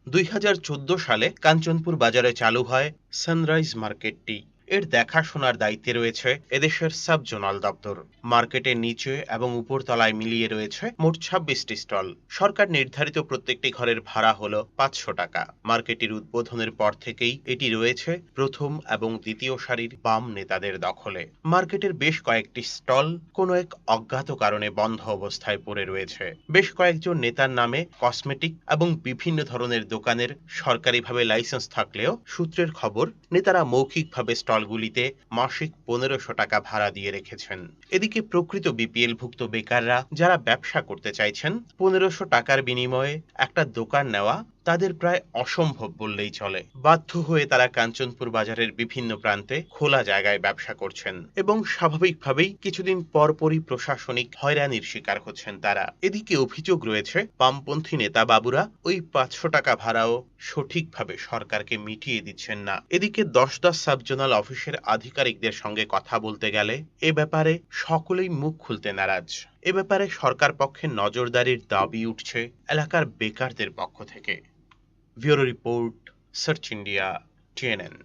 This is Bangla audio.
2014 সালে কাঞ্চনপুর বাজারে চালু হয় সানরাইজ মার্কেটটি। এর দেখাশোনার দায়িত্বে রয়েছে এদেশের সাব জোনাল দপ্তর। মার্কেটের নিচে এবং উপরতলায় মিলিয়ে রয়েছে মোট 26টি স্টল। সরকার নির্ধারিত প্রত্যেকটি ঘরের ভাড়া হলো 500 টাকা। মার্কেটটির উদ্বোধনের পর থেকেই এটি রয়েছে প্রথম এবং দ্বিতীয় সারির বাম নেতাদের দখলে। মার্কেটের বেশ কয়েকটি স্টল কোনো এক অজ্ঞাত কারণে বন্ধ অবস্থায় পড়ে রয়েছে। বেশ কয়েকজন নেতার নামে কসমেটিক এবং বিভিন্ন ধরনের দোকানের সরকারিভাবে লাইসেন্স থাকলেও সূত্রের খবর নেতারা মৌখিকভাবে স্টলগুলিতে মাসিক 1500 টাকা ভাড়া দিয়ে রেখেছেন। এদিকে প্রকৃত বিপিএলভুক্ত বেকাররা যারা ব্যবসা করতে চাইছেন, 1500 টাকার বিনিময়ে একটা দোকান নেওয়া তাদের প্রায় অসম্ভব বললেই চলে। বাধ্য হয়ে তারা কাঞ্চনপুর বাজারের বিভিন্ন প্রান্তে খোলা জায়গায় ব্যবসা করছেন এবং স্বাভাবিকভাবেই কিছুদিন পরপরই প্রশাসনিক হয়রানির শিকার হচ্ছেন তারা। এদিকে অভিযোগ রয়েছে বামপন্থী নেতা বাবুরা ওই 500 টাকা ভাড়াও সঠিকভাবে সরকারকে মিটিয়ে দিচ্ছেন না। এদিকে 10 সাব জোনাল অফিসের আধিকারিকদের সঙ্গে কথা বলতে গেলে এ ব্যাপারে সকলেই মুখ খুলতে নারাজ। এ ব্যাপারে সরকার পক্ষের নজরদারির দাবি উঠছে এলাকার বেকারদের পক্ষ থেকে। Bureau report, search India, TNN।